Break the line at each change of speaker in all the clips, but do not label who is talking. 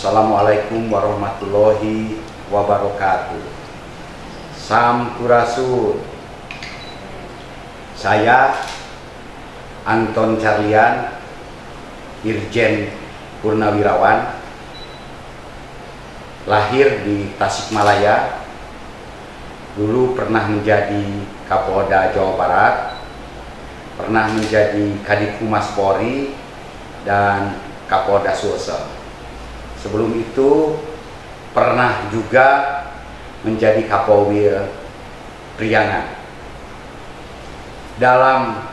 Assalamualaikum warahmatullahi wabarakatuh. Sampurasun. Saya Anton Carlian, Irjen Purnawirawan, lahir di Tasikmalaya. Dulu pernah menjadi Kapolda Jawa Barat, pernah menjadi Kadif Humas Polri dan Kapolda Sulsel. Sebelum itu pernah juga menjadi Kapolwil Priangan. Dalam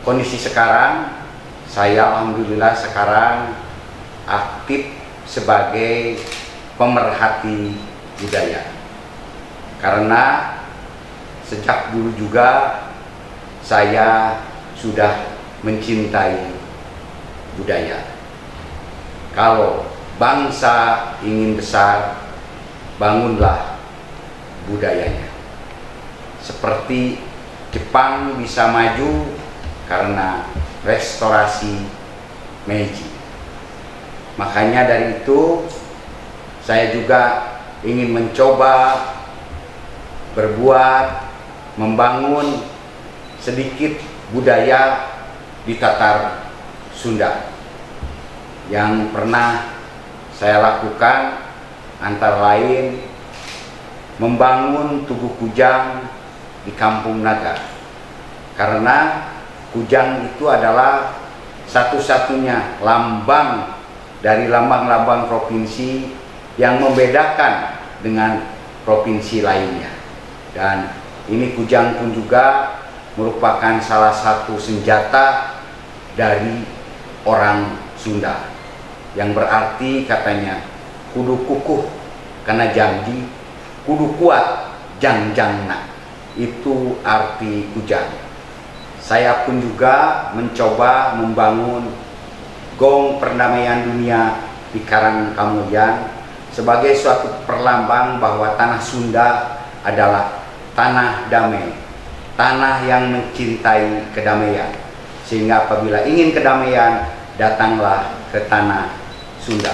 kondisi sekarang, saya alhamdulillah sekarang aktif sebagai pemerhati budaya. Karena sejak dulu juga saya sudah mencintai budaya. Kalau bangsa ingin besar, bangunlah budayanya. Seperti Jepang bisa maju karena restorasi Meiji. Makanya dari itu saya juga ingin mencoba berbuat, membangun sedikit budaya di Tatar Sunda. Yang pernah saya lakukan antara lain membangun Tugu Kujang di Kampung Naga, karena Kujang itu adalah satu-satunya lambang dari lambang-lambang provinsi yang membedakan dengan provinsi lainnya. Dan ini Kujang pun juga merupakan salah satu senjata dari orang Sunda, yang berarti katanya kudu kukuh karena janji, kudu kuat jangjangna. Itu arti Kujang. Saya pun juga mencoba membangun Gong Perdamaian Dunia di Karangkamuyan sebagai suatu perlambang bahwa tanah Sunda adalah tanah damai, tanah yang mencintai kedamaian. Sehingga apabila ingin kedamaian, datanglah ke tanah Sunda.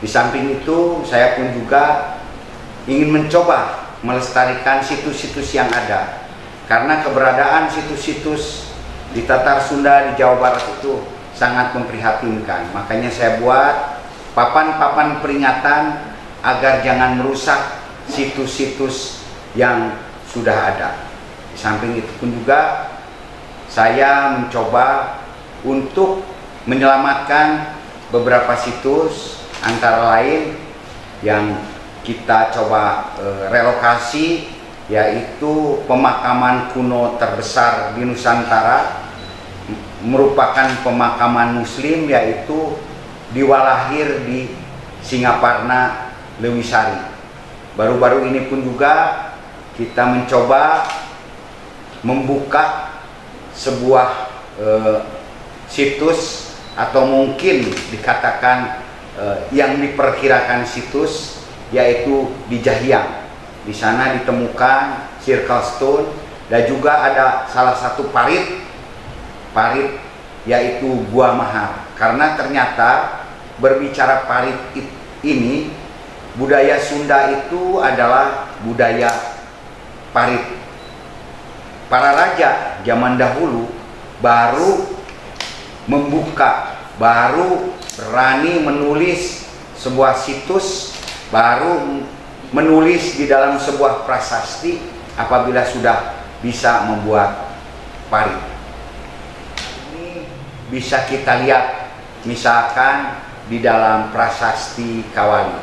Di samping itu, saya pun juga ingin mencoba melestarikan situs-situs yang ada, karena keberadaan situs-situs di Tatar Sunda di Jawa Barat itu sangat memprihatinkan. Makanya saya buat papan-papan peringatan agar jangan merusak situs-situs yang sudah ada. Di samping itu pun juga saya mencoba untuk menyelamatkan beberapa situs, antara lain yang kita coba relokasi, yaitu pemakaman kuno terbesar di Nusantara, merupakan pemakaman Muslim, yaitu di Walahir di Singaparna, Lewisari. Baru-baru ini pun juga kita mencoba membuka sebuah situs, atau mungkin dikatakan yang diperkirakan situs, yaitu di Jahiang. Di sana ditemukan circle stone dan juga ada salah satu parit yaitu Gua Mahar. Karena ternyata berbicara parit ini, budaya Sunda itu adalah budaya parit. Para raja zaman dahulu baru membuka, baru berani menulis sebuah situs, baru menulis di dalam sebuah prasasti apabila sudah bisa membuat parit. Ini bisa kita lihat misalkan di dalam prasasti Kawali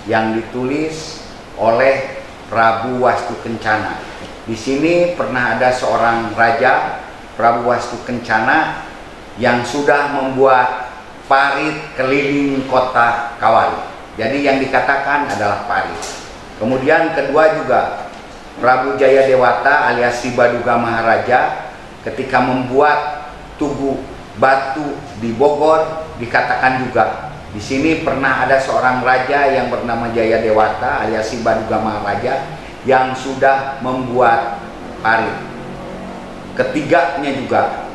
yang ditulis oleh Prabu Wastu Kencana. Di sini pernah ada seorang raja, Prabu Wastu Kencana, yang sudah membuat parit keliling kota Kawali. Jadi yang dikatakan adalah parit. Kemudian kedua juga Prabu Jayadewata alias Si Baduga Maharaja ketika membuat Tugu Batu di Bogor, dikatakan juga di sini pernah ada seorang raja yang bernama Jayadewata alias Si Baduga Maharaja yang sudah membuat parit. Ketiganya juga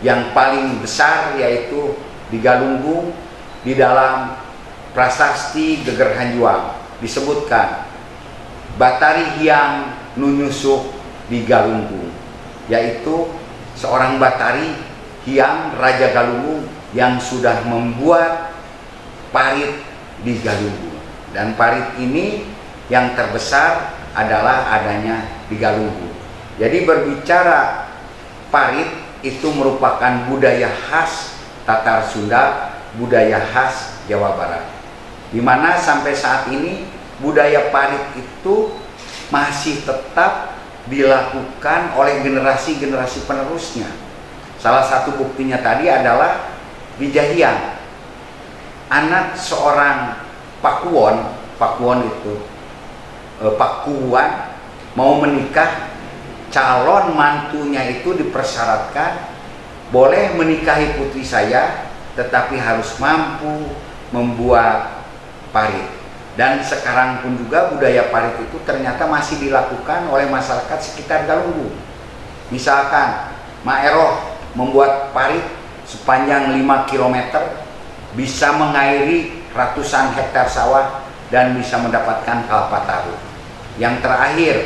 yang paling besar yaitu di Galunggung di dalam prasasti Geger Hanjuang disebutkan Batari Hyang Nunyusuk di Galunggung, yaitu seorang Batari Hyang Raja Galunggung yang sudah membuat parit di Galunggung. Dan parit ini yang terbesar adalah adanya di Galunggung. Jadi berbicara parit itu merupakan budaya khas Tatar Sunda, budaya khas Jawa Barat, di mana sampai saat ini budaya parit itu masih tetap dilakukan oleh generasi-generasi penerusnya. Salah satu buktinya tadi adalah di Jahiang, anak seorang Pakuwon itu Pakuwan mau menikah, calon mantunya itu dipersyaratkan boleh menikahi putri saya, tetapi harus mampu membuat parit. Dan sekarang pun juga budaya parit itu ternyata masih dilakukan oleh masyarakat sekitar Galunggung. Misalkan Maeroh membuat parit sepanjang 5 km, bisa mengairi ratusan hektar sawah dan bisa mendapatkan kelapa taruh. Yang terakhir,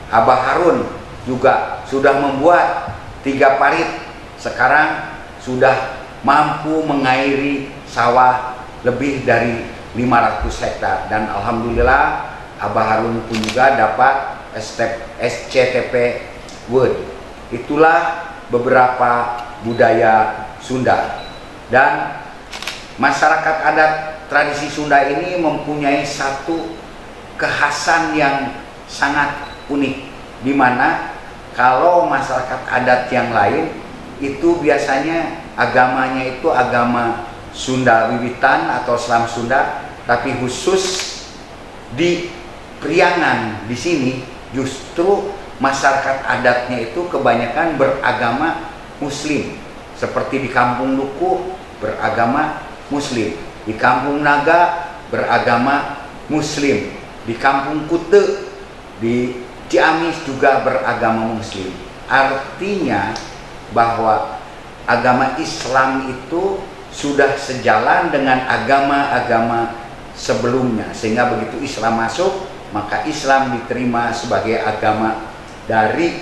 Abah Harun juga sudah membuat 3 parit, sekarang sudah mampu mengairi sawah lebih dari 500 hektar, dan alhamdulillah Abah Harun pun juga dapat SCTP Wood. Itulah beberapa budaya Sunda, dan masyarakat adat tradisi Sunda ini mempunyai satu kekhasan yang sangat unik, di mana kalau masyarakat adat yang lain itu biasanya agamanya itu agama Sunda Wiwitan atau Islam Sunda, tapi khusus di Priangan di sini justru masyarakat adatnya itu kebanyakan beragama Muslim. Seperti di Kampung Luku beragama Muslim, di Kampung Naga beragama Muslim, di Kampung Kute, di Ciamis juga beragama Muslim. Artinya bahwa agama Islam itu sudah sejalan dengan agama-agama sebelumnya, sehingga begitu Islam masuk, maka Islam diterima sebagai agama dari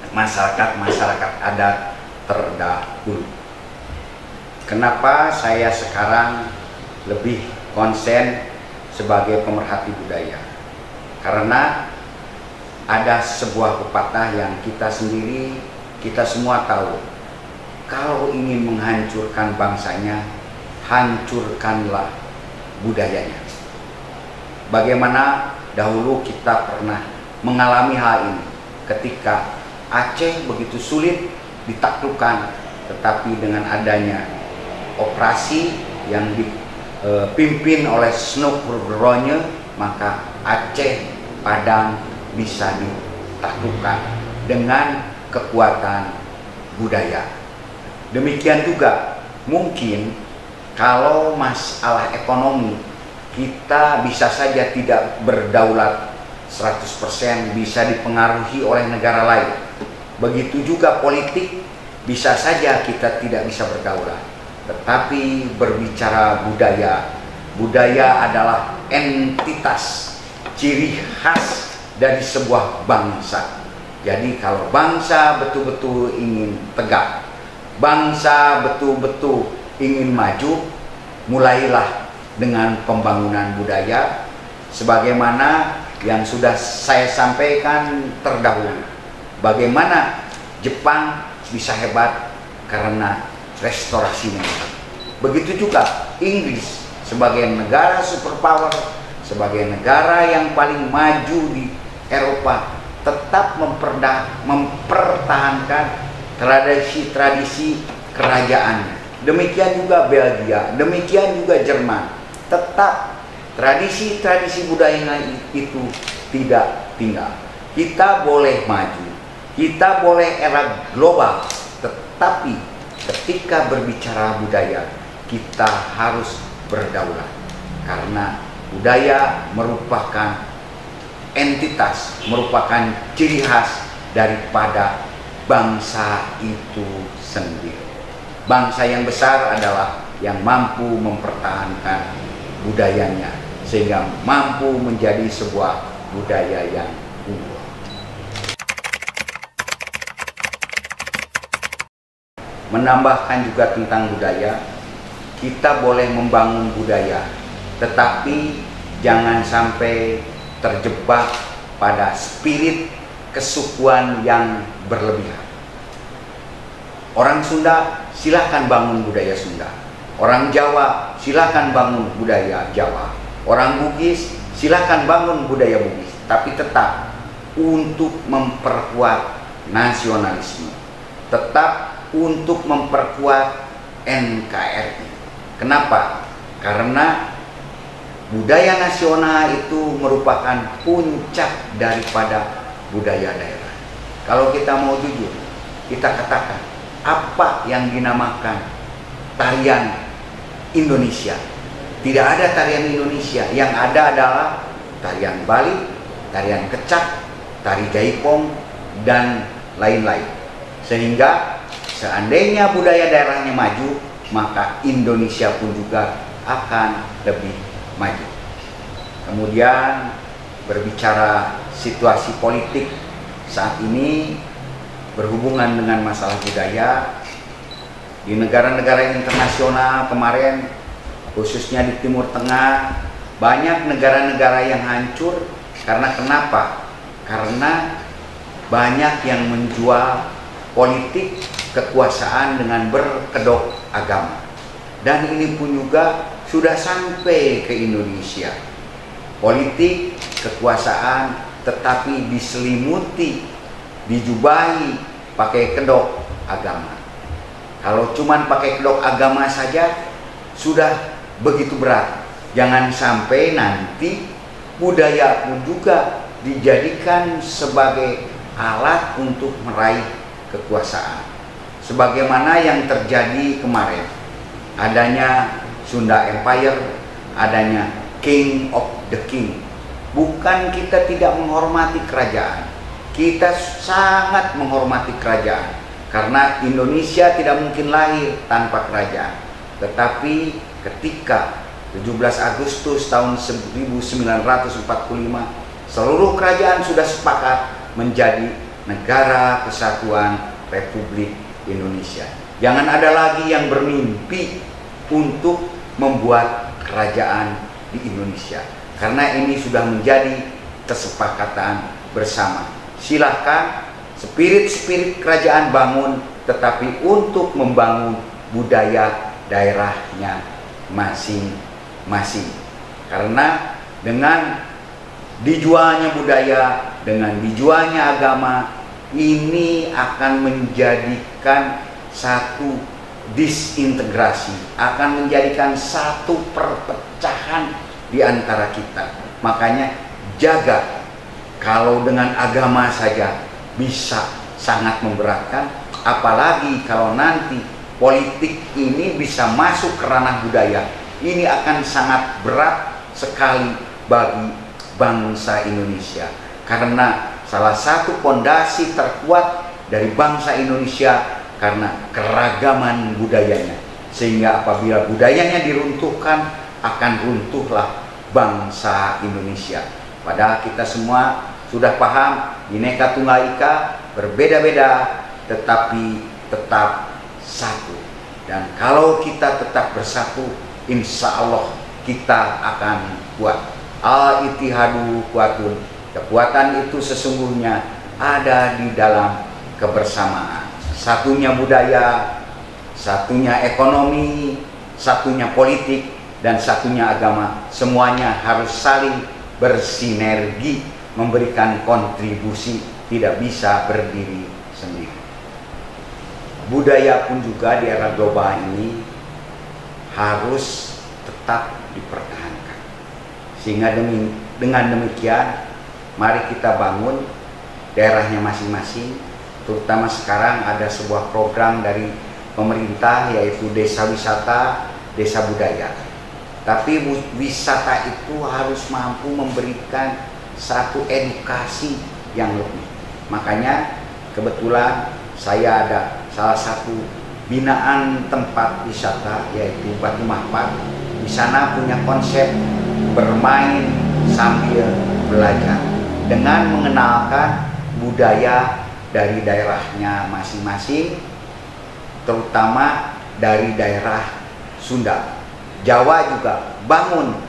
masyarakat-masyarakat adat terdahulu. Kenapa saya sekarang lebih konsen sebagai pemerhati budaya? Karena ada sebuah pepatah yang kita semua tahu, kalau ingin menghancurkan bangsanya, hancurkanlah budayanya. Bagaimana dahulu kita pernah mengalami hal ini ketika Aceh begitu sulit ditaklukkan, tetapi dengan adanya operasi yang dipimpin oleh Snuk Nugroho, maka Aceh Padang bisa ditaklukkan dengan kekuatan budaya. Demikian juga mungkin kalau masalah ekonomi kita bisa saja tidak berdaulat 100%, bisa dipengaruhi oleh negara lain. Begitu juga politik, bisa saja kita tidak bisa berdaulat. Tetapi berbicara budaya, budaya adalah entitas, ciri khas dari sebuah bangsa. Jadi kalau bangsa betul-betul ingin tegak, bangsa betul-betul ingin maju, mulailah dengan pembangunan budaya sebagaimana yang sudah saya sampaikan terdahulu. Bagaimana Jepang bisa hebat karena restorasinya. Begitu juga Inggris sebagai negara superpower, sebagai negara yang paling maju di Eropa, tetap mempertahankan tradisi-tradisi kerajaannya. Demikian juga Belgia, demikian juga Jerman. Tetap tradisi-tradisi budaya itu tidak tinggal. Kita boleh maju, kita boleh era global, tetapi ketika berbicara budaya, kita harus berdaulat. Karena budaya merupakan entitas, merupakan ciri khas daripada bangsa itu sendiri. Bangsa yang besar adalah yang mampu mempertahankan budayanya sehingga mampu menjadi sebuah budaya yang unggul. Menambahkan juga tentang budaya, kita boleh membangun budaya, tetapi jangan sampai terjebak pada spirit kesukuan yang berlebihan. Orang Sunda silakan bangun budaya Sunda, orang Jawa silakan bangun budaya Jawa, orang Bugis silakan bangun budaya Bugis, tapi tetap untuk memperkuat nasionalisme, tetap untuk memperkuat NKRI. Kenapa? Karena budaya nasional itu merupakan puncak daripada budaya daerah. Kalau kita mau jujur, kita katakan apa yang dinamakan tarian Indonesia. Tidak ada tarian Indonesia, yang ada adalah tarian Bali, tarian Kecak, tari Jaipong, dan lain-lain. Sehingga seandainya budaya daerahnya maju, maka Indonesia pun juga akan lebih maju. Kemudian berbicara situasi politik saat ini berhubungan dengan masalah budaya di negara-negara internasional kemarin, khususnya di Timur Tengah, banyak negara-negara yang hancur. Karena kenapa? Karena banyak yang menjual politik kekuasaan dengan berkedok agama. Dan ini pun juga sudah sampai ke Indonesia. Politik kekuasaan tetapi diselimuti, dijubahi pakai kedok agama. Kalau cuman pakai kedok agama saja sudah begitu berat. Jangan sampai nanti budaya pun juga dijadikan sebagai alat untuk meraih kekuasaan. Sebagaimana yang terjadi kemarin, adanya Sunda Empire, adanya King of the King. Bukan kita tidak menghormati kerajaan, kita sangat menghormati kerajaan, karena Indonesia tidak mungkin lahir tanpa kerajaan. Tetapi ketika 17 Agustus tahun 1945 seluruh kerajaan sudah sepakat menjadi Negara Kesatuan Republik Indonesia. Jangan ada lagi yang bermimpi untuk membuat kerajaan di Indonesia, karena ini sudah menjadi kesepakatan bersama. Silahkan spirit-spirit kerajaan bangun, tetapi untuk membangun budaya daerahnya masing-masing. Karena dengan dijualnya budaya, dengan dijualnya agama, ini akan menjadikan satu disintegrasi, akan menjadikan satu perpecahan di antara kita. Makanya jaga, kalau dengan agama saja bisa sangat memberatkan, apalagi kalau nanti politik ini bisa masuk ke ranah budaya, ini akan sangat berat sekali bagi bangsa Indonesia. Karena salah satu fondasi terkuat dari bangsa Indonesia karena keragaman budayanya. Sehingga apabila budayanya diruntuhkan, akan runtuhlah bangsa Indonesia. Padahal kita semua sudah paham, Bhinneka Tunggal Ika, berbeda-beda tetapi tetap satu. Dan kalau kita tetap bersatu, insya Allah kita akan kuat. Al-Ittihadu Quwwatun, kekuatan itu sesungguhnya ada di dalam kebersamaan. Satunya budaya, satunya ekonomi, satunya politik, dan satunya agama. Semuanya harus saling bersinergi, memberikan kontribusi, tidak bisa berdiri sendiri. Budaya pun juga di era global ini harus tetap dipertahankan. Sehingga dengan demikian, mari kita bangun daerahnya masing-masing. Terutama sekarang ada sebuah program dari pemerintah, yaitu desa wisata, desa budaya. Tapi wisata itu harus mampu memberikan satu edukasi yang lebih. Makanya kebetulan saya ada salah satu binaan tempat wisata, yaitu Batu Mahpat, di sana punya konsep bermain sambil belajar dengan mengenalkan budaya dari daerahnya masing-masing, terutama dari daerah Sunda. Jawa juga bangun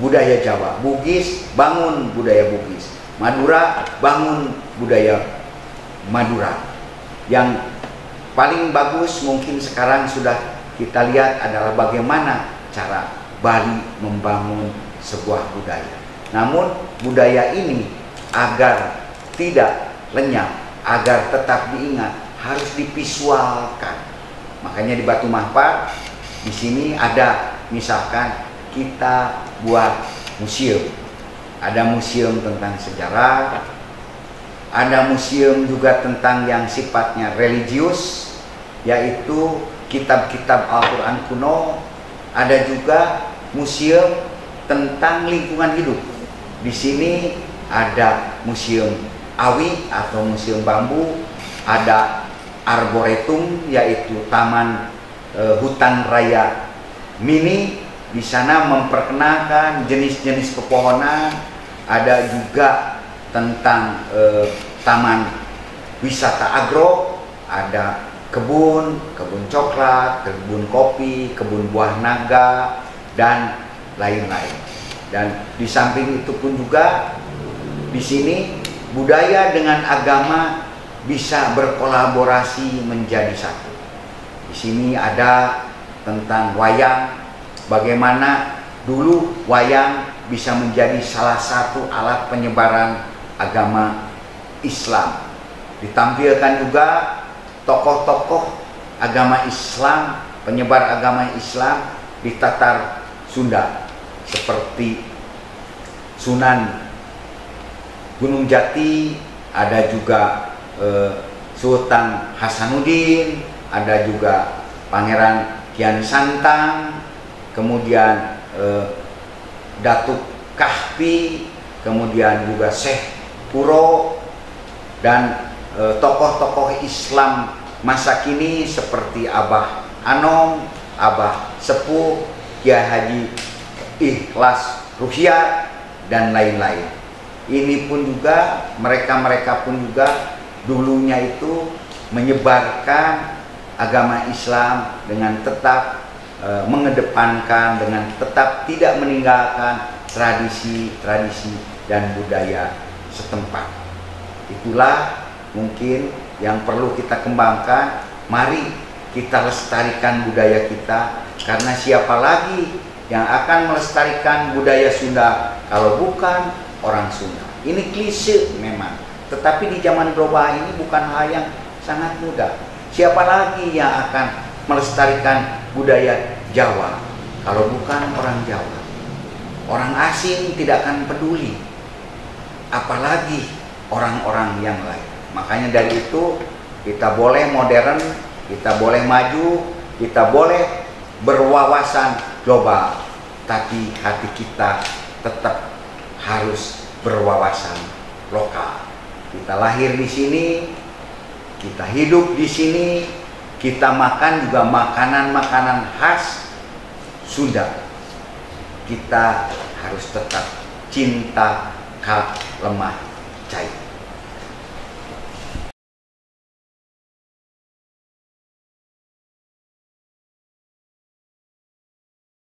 budaya Jawa, Bugis bangun budaya Bugis, Madura bangun budaya Madura. Yang paling bagus mungkin sekarang sudah kita lihat adalah bagaimana cara Bali membangun sebuah budaya. Namun budaya ini agar tidak lenyap, agar tetap diingat, harus divisualkan. Makanya di Batu Mahpat di sini ada, misalkan kita buat museum. Ada museum tentang sejarah, ada museum juga tentang yang sifatnya religius, yaitu kitab-kitab Al-Quran kuno. Ada juga museum tentang lingkungan hidup. Di sini ada museum awi atau museum bambu, ada arboretum yaitu taman hutan raya mini. Di sana memperkenalkan jenis-jenis pepohonan. Ada juga tentang taman wisata agro, ada kebun coklat, kebun kopi, kebun buah naga, dan lain-lain. Dan di samping itu pun juga di sini budaya dengan agama bisa berkolaborasi menjadi satu. Di sini ada tentang wayang, bagaimana dulu wayang bisa menjadi salah satu alat penyebaran agama Islam. Ditampilkan juga tokoh-tokoh agama Islam, penyebar agama Islam di Tatar Sunda, seperti Sunan Gunung Jati, ada juga Sultan Hasanuddin, ada juga Pangeran Kian Santang, kemudian Datuk Kahfi, kemudian juga Syekh Kuro, dan tokoh-tokoh Islam masa kini seperti Abah Anom, Abah Sepuh, Kiai Haji Ikhlas Ruhyat, dan lain-lain. Ini pun juga mereka pun juga dulunya itu menyebarkan agama Islam dengan tetap mengedepankan, dengan tetap tidak meninggalkan tradisi-tradisi dan budaya setempat. Itulah mungkin yang perlu kita kembangkan. Mari kita lestarikan budaya kita, karena siapa lagi yang akan melestarikan budaya Sunda kalau bukan orang Sunda. Ini klise memang, tetapi di zaman global ini bukan hal yang sangat mudah. Siapa lagi yang akan melestarikan budaya Jawa kalau bukan orang Jawa? Orang asing tidak akan peduli, apalagi orang-orang yang lain. Makanya dari itu kita boleh modern, kita boleh maju, kita boleh berwawasan global, tapi hati kita tetap harus berwawasan lokal. Kita lahir di sini, kita hidup di sini, kita makan juga makanan-makanan khas Sunda. Kita harus tetap cinta kal lemah cai.